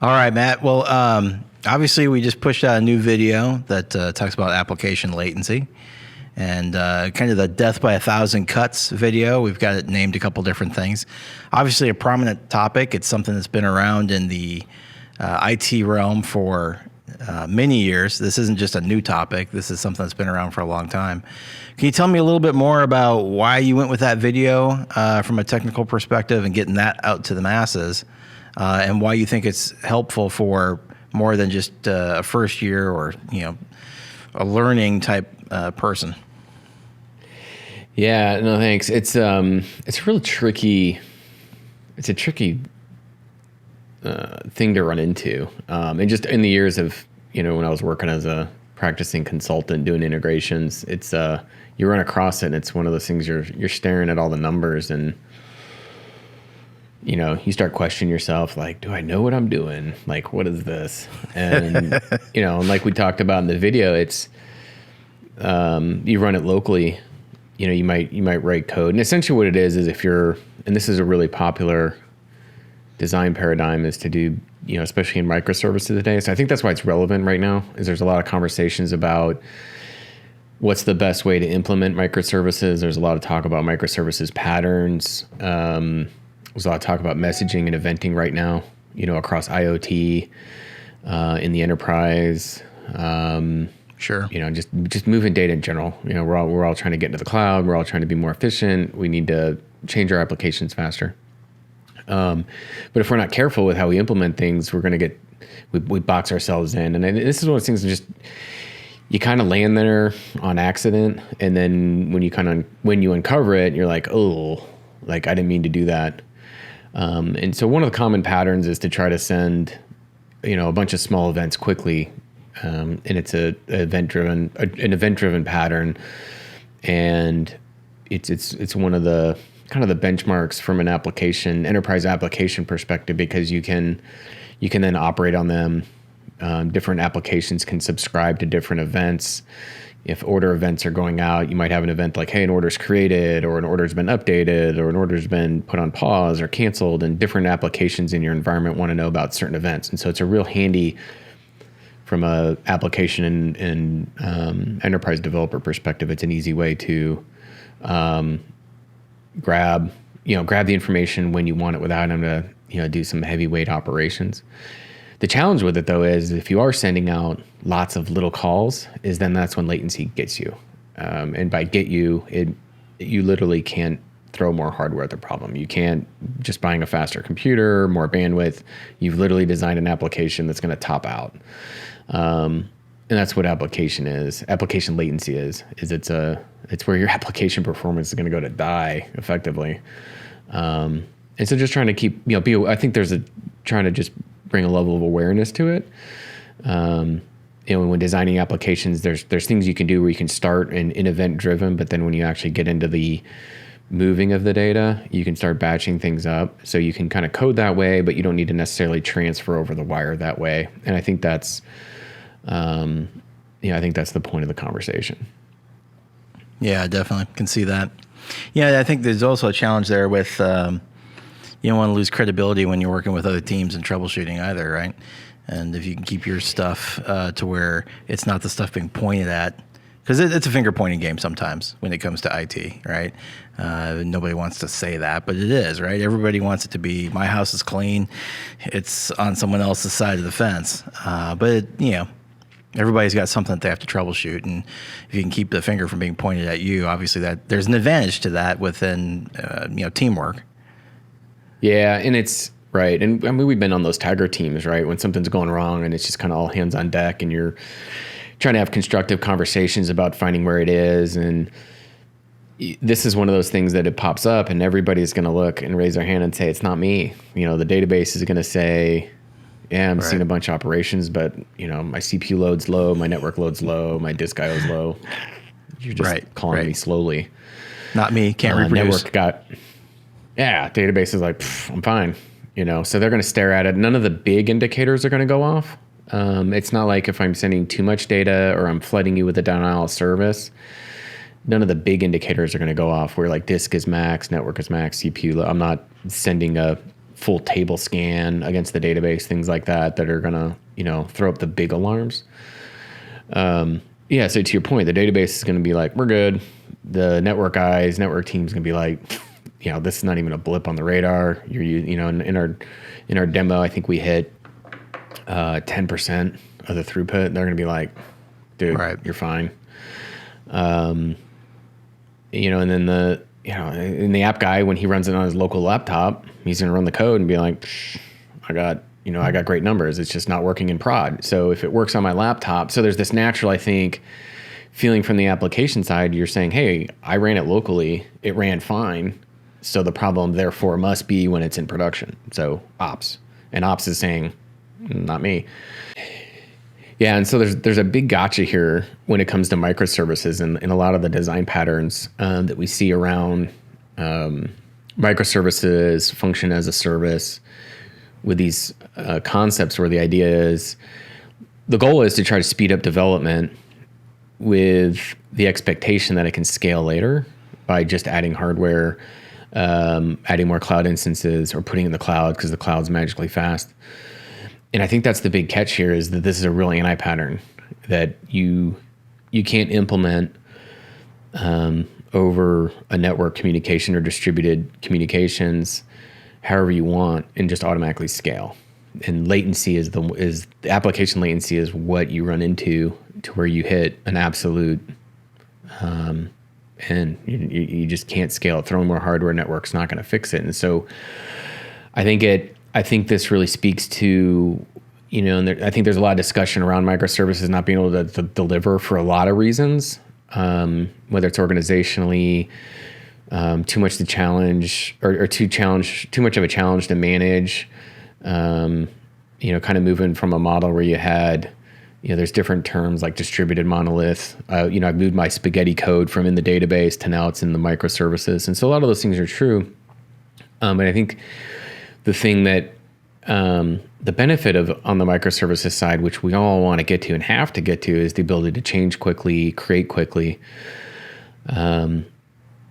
All right, Matt. Well, obviously, we just pushed out a new video that talks about application latency and kind of the death by 1,000 cuts video. We've got it named a couple different things. Obviously, a prominent topic. It's something that's been around in the IT realm for many years. This isn't just a new topic. This is something that's been around for a long time. Can you tell me a little bit more about why you went with that video from a technical perspective and getting that out to the masses? And why you think it's helpful for more than just a first year or a learning type person. Yeah, no, thanks. It's a real tricky. It's a tricky thing to run into, and just in the years of when I was working as a practicing consultant doing integrations, it's you run across it, and it's one of those things you're staring at all the numbers and. You start questioning yourself, like, do I know what I'm doing? Like, what is this? And, and like we talked about in the video, it's, you run it locally, you might write code. And essentially what it is if and this is a really popular design paradigm is to do, especially in microservices today. So I think that's why it's relevant right now is there's a lot of conversations about what's the best way to implement microservices. There's a lot of talk about microservices patterns. There's a lot of talk about messaging and eventing right now, across IoT, in the enterprise. Sure. Just moving data in general. We're all trying to get into the cloud. We're all trying to be more efficient. We need to change our applications faster. But if we're not careful with how we implement things, we're going to we box ourselves in. And this is one of those things that you kind of land there on accident. And then when you uncover it, you're like, oh, like I didn't mean to do that. And so one of the common patterns is to try to send, a bunch of small events quickly. And it's an event-driven pattern. And it's one of the kind of the benchmarks from an enterprise application perspective, because you can then operate on them. Different applications can subscribe to different events. If order events are going out, you might have an event like, hey, an order's created, or an order's been updated, or an order's been put on pause or canceled, and different applications in your environment want to know about certain events. And so it's a real handy from a application and enterprise developer perspective. It's an easy way to grab the information when you want it without having to do some heavyweight operations. The challenge with it, though, is if you are sending out lots of little calls, then that's when latency gets you. And by get you, you literally can't throw more hardware at the problem. You can't just buying a faster computer, more bandwidth. You've literally designed an application that's going to top out. And that's what application is. Application latency is it's where your application performance is going to go to die effectively. And so just trying to keep, I think trying to just bring a level of awareness to it. When designing applications, there's things you can do where you can start in event driven, but then when you actually get into the moving of the data, you can start batching things up. So you can kind of code that way, but you don't need to necessarily transfer over the wire that way. And I think that's, I think that's the point of the conversation. Yeah, I definitely can see that. Yeah, I think there's also a challenge there with, you don't want to lose credibility when you're working with other teams and troubleshooting either, right? And if you can keep your stuff to where it's not the stuff being pointed at, because it's a finger pointing game sometimes when it comes to IT, right? Nobody wants to say that, but it is, right? Everybody wants it to be, my house is clean, it's on someone else's side of the fence. But everybody's got something that they have to troubleshoot, and if you can keep the finger from being pointed at you, obviously that there's an advantage to that within teamwork. Yeah, and it's right. And I mean, we've been on those Tiger teams, right? When something's going wrong and it's just kind of all hands on deck and you're trying to have constructive conversations about finding where it is. And this is one of those things that it pops up and everybody's going to look and raise their hand and say, it's not me. The database is going to say, yeah, I'm seeing a bunch of operations, but my CPU load's low, my network load's low, my disk IO's low. You're just calling me slowly. Not me, can't reproduce. Network database is like, I'm fine. So they're going to stare at it. None of the big indicators are going to go off. It's not like if I'm sending too much data or I'm flooding you with a denial of service, none of the big indicators are going to go off where like disk is max, network is max, CPU low. I'm not sending a full table scan against the database, things like that are going to, throw up the big alarms. Yeah, so to your point, the database is going to be like, we're good. The network team's going to be like, this is not even a blip on the radar. In our demo, I think we hit 10% of the throughput. They're going to be like, dude, Right. You're fine. And then in the app guy, when he runs it on his local laptop, he's going to run the code and be like, I got great numbers. It's just not working in prod. So if it works on my laptop, so there's this natural, I think, feeling from the application side. You're saying, hey, I ran it locally. It ran fine. So the problem therefore must be when it's in production. So ops. And ops is saying, not me. Yeah, and so there's a big gotcha here when it comes to microservices and a lot of the design patterns that we see around microservices, function as a service, with these concepts where the idea is, the goal is to try to speed up development with the expectation that it can scale later by just adding hardware, adding more cloud instances, or putting in the cloud because the cloud's magically fast. And I think that's the big catch here, is that this is a real anti-pattern that you can't implement over a network communication or distributed communications however you want and just automatically scale. And latency is the application latency is what you run into to where you hit an absolute and you just can't scale it. Throwing more hardware network's not going to fix it. And so I think this really speaks to, and I think there's a lot of discussion around microservices not being able to deliver for a lot of reasons, whether it's organizationally, too much to challenge or too much of a challenge to manage, kind of moving from a model where you had, there's different terms like distributed monolith. I've moved my spaghetti code from in the database to now it's in the microservices. And so a lot of those things are true. But I think the thing that the benefit of on the microservices side, which we all want to get to and have to get to, is the ability to change quickly, create quickly.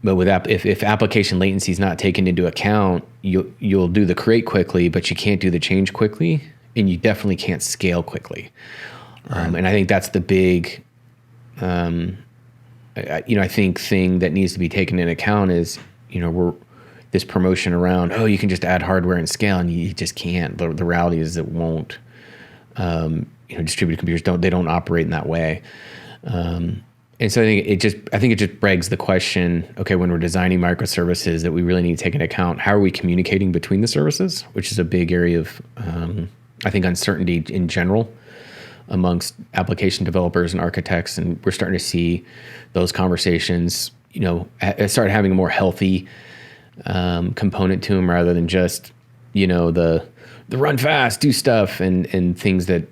But with if application latency is not taken into account, you'll do the create quickly, but you can't do the change quickly, and you definitely can't scale quickly. And I think that's the big, I think thing that needs to be taken into account is, we're this promotion around, you can just add hardware and scale, and you just can't. The reality is it won't. Distributed computers don't operate in that way. And so I think it just begs the question, okay, when we're designing microservices, that we really need to take into account, how are we communicating between the services, which is a big area of, I think, uncertainty in general amongst application developers and architects. And we're starting to see those conversations, start having a more healthy component to them, rather than just, the run fast, do stuff, and things that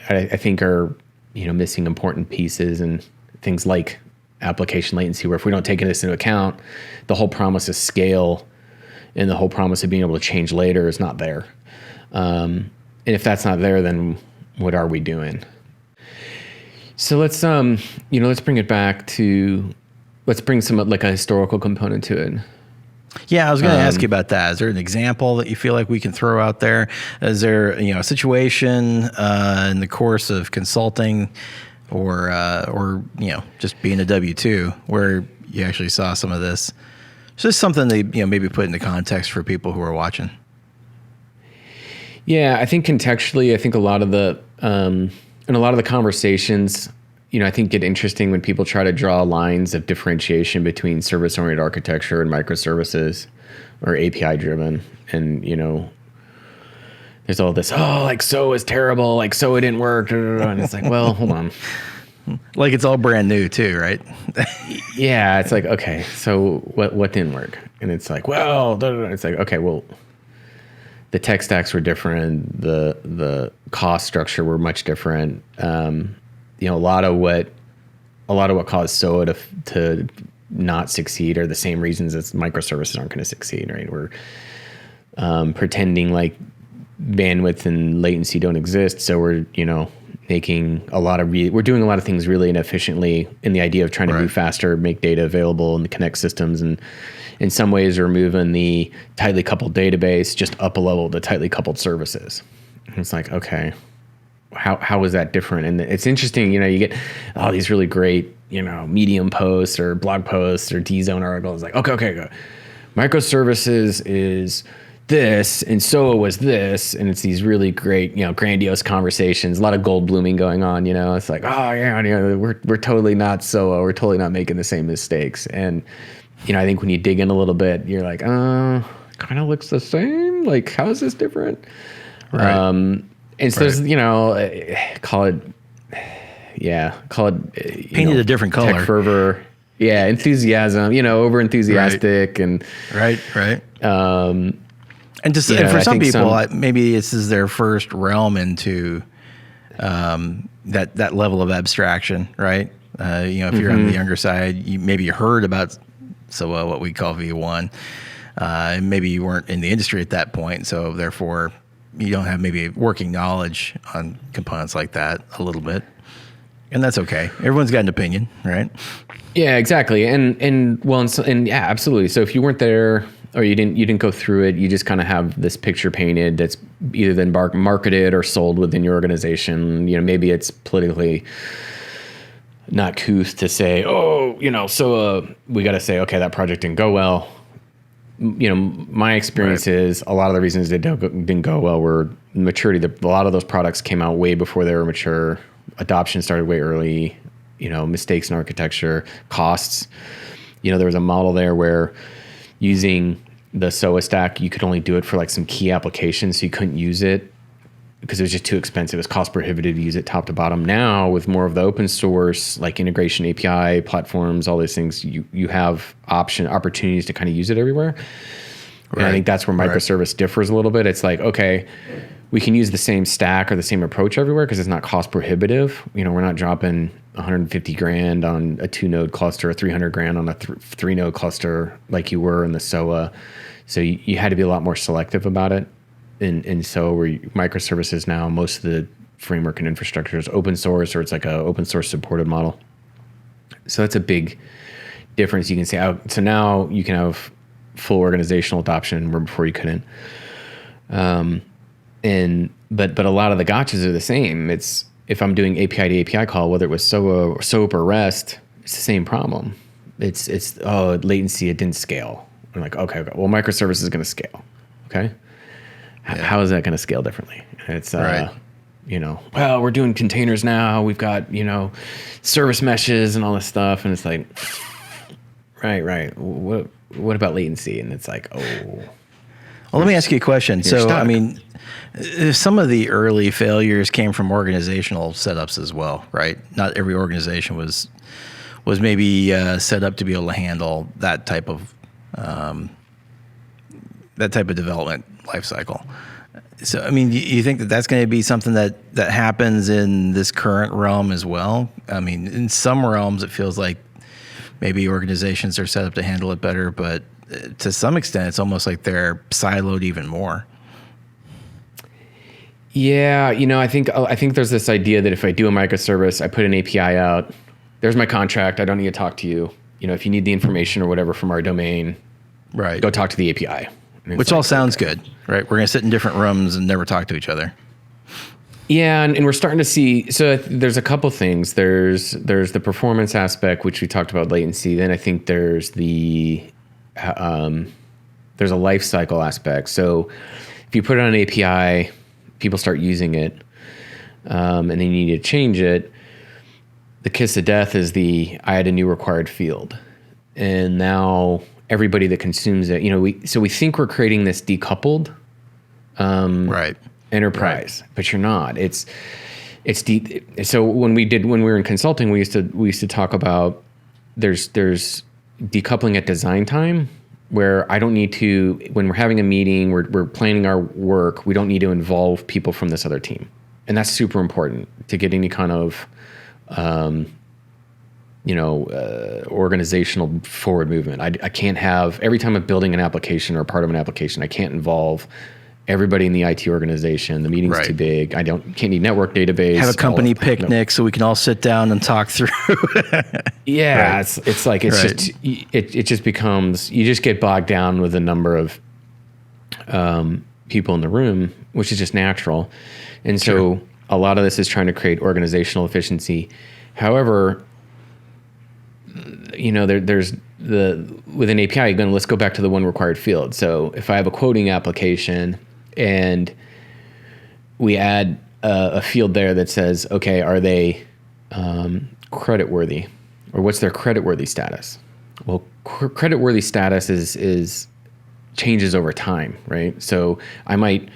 I think are, missing important pieces, and things like application latency, where if we don't take this into account, the whole promise of scale and the whole promise of being able to change later is not there. And if that's not there, then what are we doing? So let's bring it back to, let's bring some like a historical component to it. Yeah, I was going to ask you about that. Is there an example that you feel like we can throw out there? Is there, a situation in the course of consulting or just being a W-2 where you actually saw some of this? It's just something to, maybe put into context for people who are watching. Yeah, I think contextually, a lot of the, in a lot of the conversations, I think get interesting when people try to draw lines of differentiation between service-oriented architecture and microservices or API-driven. And, there's all this, so is terrible, so it didn't work. And it's like, well, hold on. Like it's all brand new too, right? Yeah, it's like, okay, so what didn't work? And it's like, well, it's like, okay, well, the tech stacks were different. The cost structure were much different. A lot of what caused SOA to not succeed are the same reasons as microservices aren't going to succeed, right? We're pretending like bandwidth and latency don't exist, so we're making we're doing a lot of things really inefficiently in the idea of trying to move faster, make data available and connect systems. And in some ways we're moving the tightly coupled database just up a level to tightly coupled services. And it's like, okay, how is that different? And it's interesting, you get all these really great, Medium posts or blog posts or D-Zone articles. Like, okay, microservices is this and SOA was this, and it's these really great, grandiose conversations, a lot of gold blooming going on. It's like, oh yeah, we're totally not SOA, we're totally not making the same mistakes. And I think when you dig in a little bit, you're like, kind of looks the same. Like, how is this different? Right. And so there's, call it painted a different color. Tech fervor. Yeah, enthusiasm, over enthusiastic and right. And just and for some people, maybe this is their first realm into that level of abstraction, right? If you're on the younger side, maybe you heard about what we call V1, and maybe you weren't in the industry at that point, so therefore you don't have maybe working knowledge on components like that a little bit, and that's okay. Everyone's got an opinion, right? Yeah, exactly, and yeah, absolutely. So if you weren't there, or you didn't go through it, you just kind of have this picture painted that's either then marketed or sold within your organization. Maybe it's politically not couth to say, so we got to say, okay, that project didn't go well. My experience is a lot of the reasons they didn't go well were maturity. A lot of those products came out way before they were mature. Adoption started way early. Mistakes in architecture, costs. There was a model there where using the SOA stack, you could only do it for like some key applications, so you couldn't use it because it was just too expensive. It was cost prohibitive to use it top to bottom. Now, with more of the open source, like integration API platforms, all these things, you have opportunities to kind of use it everywhere. Right. And I think that's where microservice differs a little bit. It's like, okay, we can use the same stack or the same approach everywhere because it's not cost prohibitive. We're not dropping 150 grand on a 2-node cluster, or 300 grand on a 3-node cluster like you were in the SOA. So you had to be a lot more selective about it. And so microservices now, most of the framework and infrastructure is open source, or it's like a open source supported model. So that's a big difference. You can say, so now you can have full organizational adoption where before you couldn't. But a lot of the gotchas are the same. It's if I'm doing API to API call, whether it was SOA or SOAP or REST, it's the same problem. It's latency, it didn't scale. I'm like, okay, well, microservice is going to scale. Okay. How is that going to scale differently? It's, well, we're doing containers now. We've got, service meshes and all this stuff. And it's like, right. What about latency? And it's like, well, let me ask you a question. So, stuck. I mean, some of the early failures came from organizational setups as well, right? Not every organization was maybe set up to be able to handle that type of development lifecycle. So, I mean, you think that that's going to be something that happens in this current realm as well? I mean, in some realms, it feels like maybe organizations are set up to handle it better, but to some extent, it's almost like they're siloed even more. Yeah, I think there's this idea that if I do a microservice, I put an API out, there's my contract, I don't need to talk to you. If you need the information or whatever from our domain, right, go talk to the API. Which all sounds good, right? We're going to sit in different rooms and never talk to each other. Yeah, and we're starting to see, so there's a couple things. There's the performance aspect, which we talked about latency. Then I think there's there's a life cycle aspect. So if you put it on an API, people start using it, and then you need to change it. The kiss of death is I add a new required field. And now everybody that consumes it, we think we're creating this decoupled enterprise, but you're not. So when we were in consulting, we used to talk about there's decoupling at design time, where I don't need to, when we're having a meeting, we're planning our work, we don't need to involve people from this other team. And that's super important to get any kind of organizational forward movement. I can't have, every time I'm building an application or part of an application, I can't involve everybody in the IT organization. The meeting's Right. too big. Can't need network database. Have a company picnic so we can all sit down and talk through. Yeah, Right. it's like it's Right. just it just becomes, you just get bogged down with the number of people in the room, which is just natural. And so Sure. a lot of this is trying to create organizational efficiency. However, there's with an API, again, let's go back to the one required field. So if I have a quoting application and we add a field there that says, okay, are they creditworthy, or what's their creditworthy status? Well, creditworthy status is changes over time, right? So I might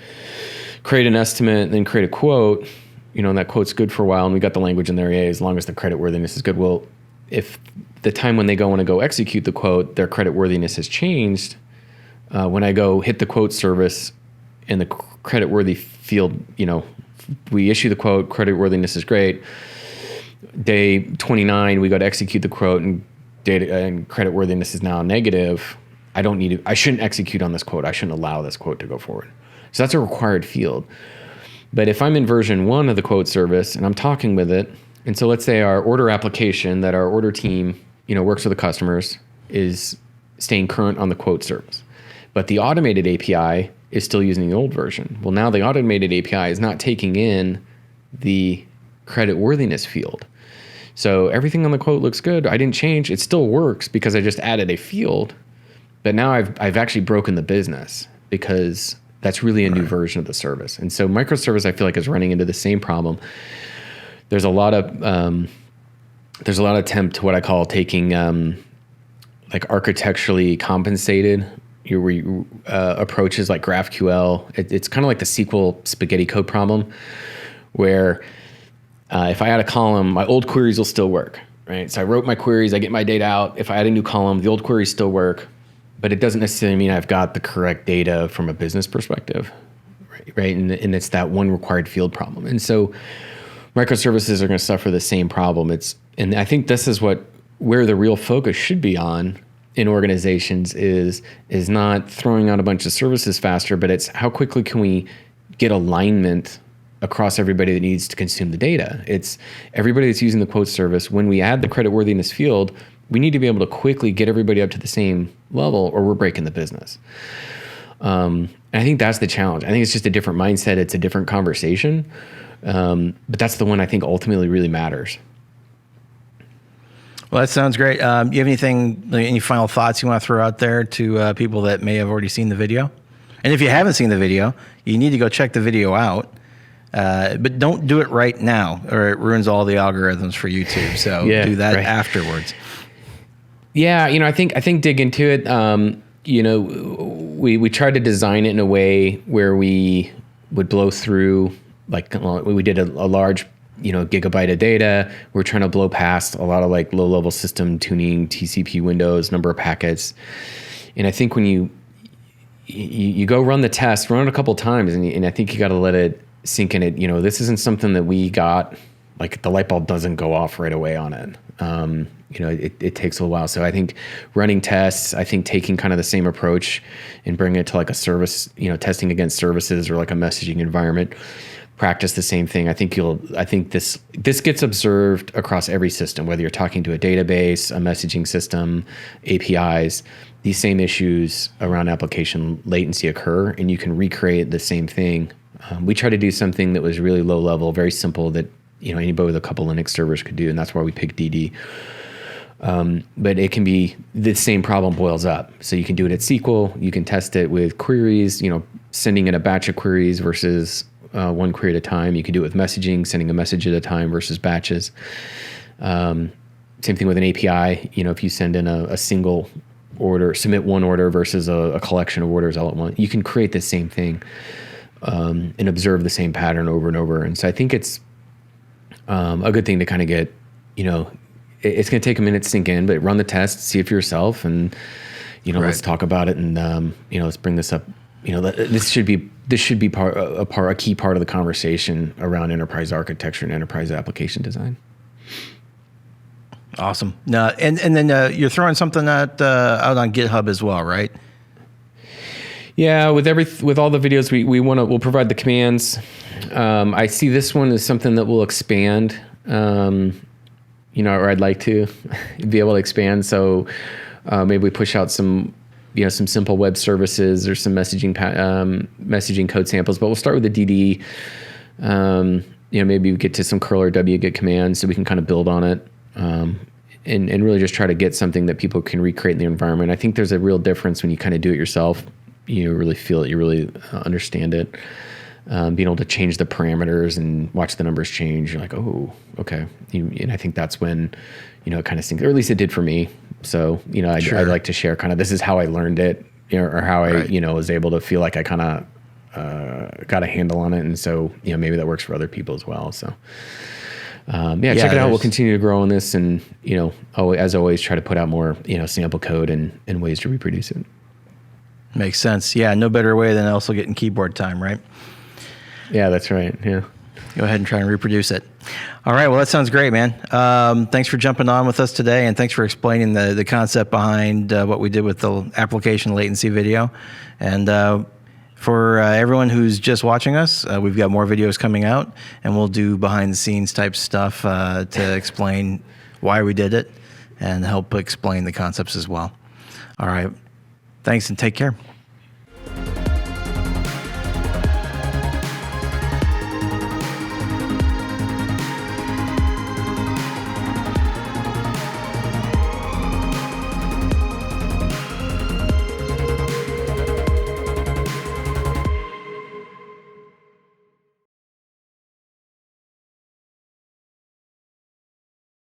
create an estimate and then create a quote, and that quote's good for a while, and we got the language in there, as long as the creditworthiness is good. Well, if the time when they want to go execute the quote, their creditworthiness has changed, when I go hit the quote service in the creditworthy field, we issue the quote, creditworthiness is great. Day 29, we go to execute the quote, and data and creditworthiness is now negative. I shouldn't execute on this quote. I shouldn't allow this quote to go forward. So that's a required field. But if I'm in version 1 of the quote service and I'm talking with it, and so let's say our order application that our order team, works with the customers, is staying current on the quote service, but the automated API is still using the old version. Well, now the automated API is not taking in the creditworthiness field. So everything on the quote looks good. I didn't change. It still works because I just added a field. But now I've actually broken the business because that's really a new version of the service. And so microservice, I feel like, is running into the same problem. There's a lot of attempt to what I call taking like architecturally compensated approaches like GraphQL. It's kind of like the SQL spaghetti code problem, where if I add a column, my old queries will still work, right? So I wrote my queries, I get my data out. If I add a new column, the old queries still work, but it doesn't necessarily mean I've got the correct data from a business perspective, right? And it's that one required field problem. And so microservices are going to suffer the same problem. And I think this is where the real focus should be on in organizations is not throwing out a bunch of services faster, but it's how quickly can we get alignment across everybody that needs to consume the data. It's everybody that's using the quote service. When we add the creditworthiness field, we need to be able to quickly get everybody up to the same level, or we're breaking the business. And I think that's the challenge. I think it's just a different mindset. It's a different conversation. But that's the one I think ultimately really matters. Well, that sounds great. You have any final thoughts you want to throw out there to people that may have already seen the video? And if you haven't seen the video, you need to go check the video out. But don't do it right now, or it ruins all the algorithms for YouTube. So do that afterwards. Yeah, I think dig into it. We tried to design it in a way where we would blow through, like we did a large, gigabyte of data. We're trying to blow past a lot of like low level system tuning, TCP windows, number of packets. And I think when you go run the test, run it a couple times, and I think you got to let it sink in. This isn't something that we got, like the light bulb doesn't go off right away on it. It takes a while. So I think running tests, I think taking kind of the same approach and bringing it to like a service, testing against services or like a messaging environment, practice the same thing. I think this gets observed across every system, whether you're talking to a database, a messaging system, APIs. These same issues around application latency occur, and you can recreate the same thing. We try to do something that was really low level, very simple, that anybody with a couple Linux servers could do, and that's why we picked DD. But it can be the same problem boils up. So you can do it at SQL. You can test it with queries, sending in a batch of queries versus one query at a time. You can do it with messaging, sending a message at a time versus batches. Same thing with an API. If you send in a single order, submit one order versus a collection of orders all at once, you can create the same thing and observe the same pattern over and over. And so I think it's a good thing to kind of get, it's going to take a minute to sink in, but run the test, see it for yourself, and let's talk about it, and let's bring this up. This should be a key part of the conversation around enterprise architecture and enterprise application design. Awesome. Now, and then you're throwing something out on GitHub as well, right? Yeah, with all the videos, we'll provide the commands. I see this one as something that will expand. Or I'd like to be able to expand. So maybe we push out some simple web services or some messaging code samples. But we'll start with the DD. Maybe we get to some curl or wget commands so we can kind of build on it. And really just try to get something that people can recreate in the environment. I think there's a real difference when you kind of do it yourself. You really feel it, you really understand it. Being able to change the parameters and watch the numbers change, you're like, oh, okay. And I think that's when, it kind of sinks, or at least it did for me. So, I'd like to share kind of, this is how I learned it, or how I, was able to feel like I kind of got a handle on it. And so, maybe that works for other people as well. So, check it out. We'll continue to grow on this, and as always, try to put out more sample code and ways to reproduce it. Makes sense. Yeah, no better way than also getting keyboard time, right? Yeah, that's right. Yeah. Go ahead and try and reproduce it. All right. Well, that sounds great, man. Thanks for jumping on with us today, and thanks for explaining the concept behind what we did with the application latency video. And for everyone who's just watching us, we've got more videos coming out, and we'll do behind-the-scenes type stuff to explain why we did it and help explain the concepts as well. All right. Thanks, and take care.